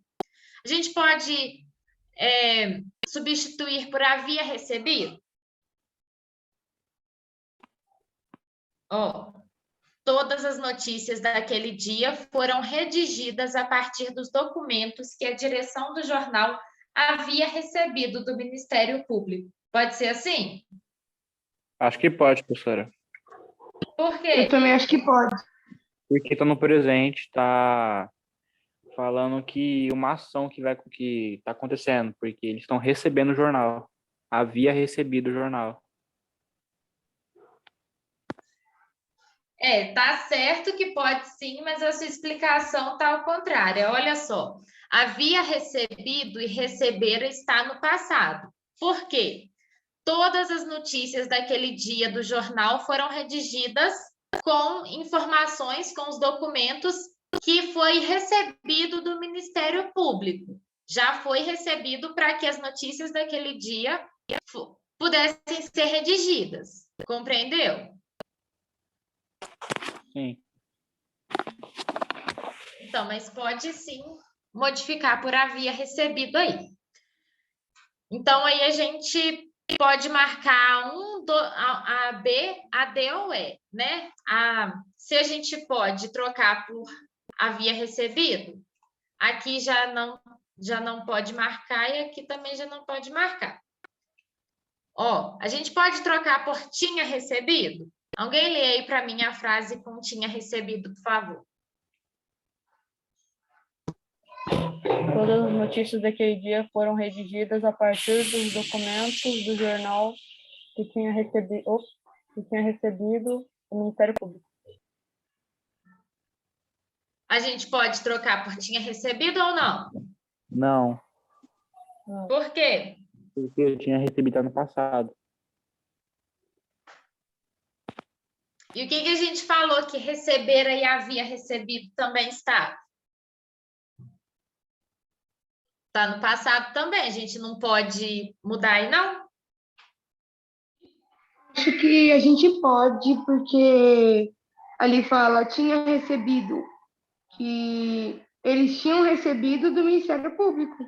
A gente pode substituir por havia recebido? Ó, Todas as notícias daquele dia foram redigidas a partir dos documentos que a direção do jornal havia recebido do Ministério Público. Pode ser assim? Acho que pode, professora. Por Eu quê? também acho que pode. Porque está no presente, está falando que uma ação que está acontecendo, porque eles estão recebendo o jornal. Havia recebido o jornal. Tá certo que pode sim, mas a sua explicação está ao contrário. Olha só, havia recebido e receber está no passado. Por quê? Todas as notícias daquele dia do jornal foram redigidas com informações, com os documentos que foi recebido do Ministério Público. Já foi recebido para que as notícias daquele dia pudessem ser redigidas. Compreendeu? Sim. Então, mas pode sim modificar por havia recebido aí. Então, aí a gente pode marcar a B, a D ou E, né? Se a gente pode trocar por havia recebido, aqui já não pode marcar e aqui também já não pode marcar. Ó, a gente pode trocar por tinha recebido? Alguém lê aí para mim a frase com tinha recebido, por favor. Todas as notícias daquele dia foram redigidas a partir dos documentos do jornal que tinha recebido o Ministério Público. A gente pode trocar por tinha recebido ou não? Não, Por quê? porque eu tinha recebido ano passado. E o que a gente falou que receber e havia recebido também está? Está no passado também, a gente não pode mudar aí, não? Acho que a gente pode, porque ali fala, tinha recebido, que eles tinham recebido do Ministério Público.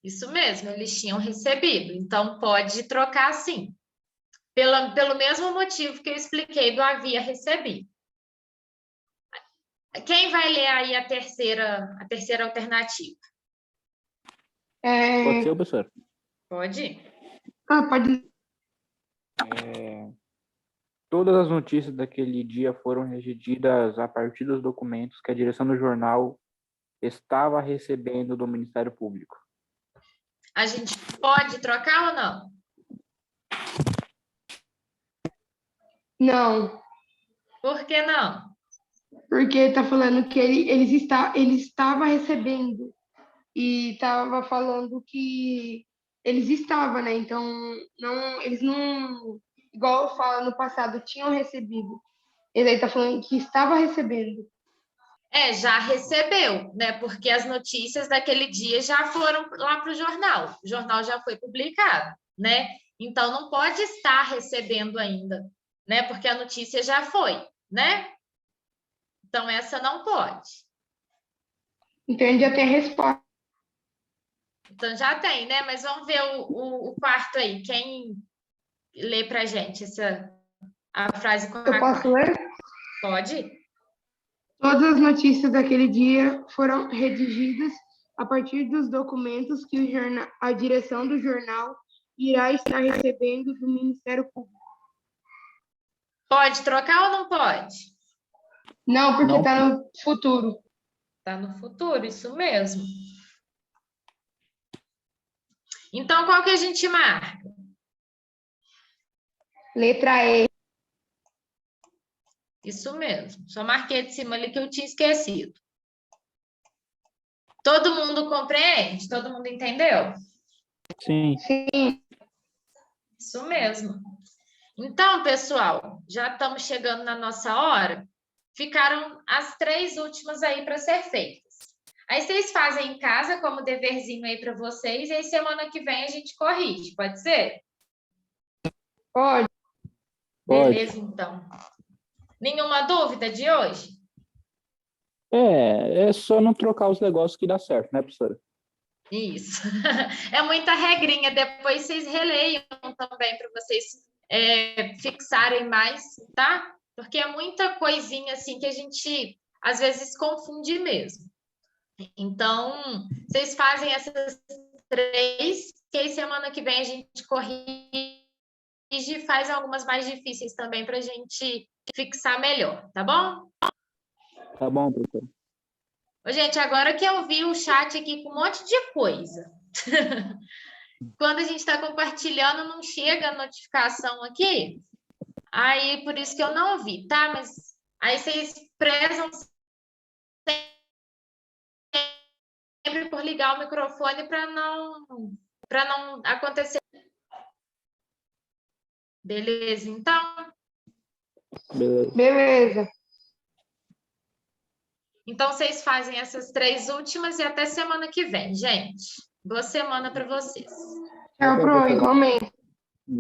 Isso mesmo, eles tinham recebido, então pode trocar sim. Pelo mesmo motivo que eu expliquei do havia recebido. Quem vai ler aí a terceira alternativa? Pode ser, professor? Pode? Pode. Todas as notícias daquele dia foram redigidas a partir dos documentos que a direção do jornal estava recebendo do Ministério Público. A gente pode trocar ou não? Não, Por que não? porque está falando que ele estava recebendo e estava falando que eles estavam, né? Então, eles não, igual fala no passado, tinham recebido. Ele aí está falando que estava recebendo. Já recebeu, né? Porque as notícias daquele dia já foram lá para o jornal. O jornal já foi publicado, né? Então não pode estar recebendo ainda, né? Porque a notícia já foi, né? Então essa não pode. Então, ele já tem a resposta. Então já tem, né? Mas vamos ver o quarto aí. Quem lê para gente a frase com a Eu posso ler? Pode? Todas as notícias daquele dia foram redigidas a partir dos documentos que a direção do jornal irá estar recebendo do Ministério Público. Pode trocar ou não pode? Não, porque Não. está no futuro. Está no futuro, isso mesmo. Então, qual que a gente marca? Letra E. Isso mesmo. Só marquei de cima ali que eu tinha esquecido. Todo mundo compreende? Todo mundo entendeu? Sim. Sim. Isso mesmo. Então, pessoal, já estamos chegando na nossa hora. Ficaram as 3 últimas aí para ser feitas. Aí vocês fazem em casa como deverzinho aí para vocês, e aí semana que vem a gente corrige, pode ser? Pode. Beleza, então. Nenhuma dúvida de hoje? É só não trocar os negócios que dá certo, né, professora? Isso. É muita regrinha. Depois vocês releiam também para vocês fixarem mais, tá? Porque é muita coisinha assim que a gente às vezes confunde mesmo. Então, vocês fazem essas 3, que aí semana que vem a gente corrige e faz algumas mais difíceis também para a gente fixar melhor, tá bom? Tá bom, professor. Ô, gente, agora que eu vi o chat aqui com um monte de coisa. Quando a gente está compartilhando, não chega a notificação aqui. Aí, por isso que eu não vi, tá? Mas aí vocês prezam sempre por ligar o microfone para não acontecer. Beleza, então? Beleza. Então, vocês fazem essas 3 últimas e até semana que vem, gente. Boa semana para vocês. Tchau, Pro, igualmente.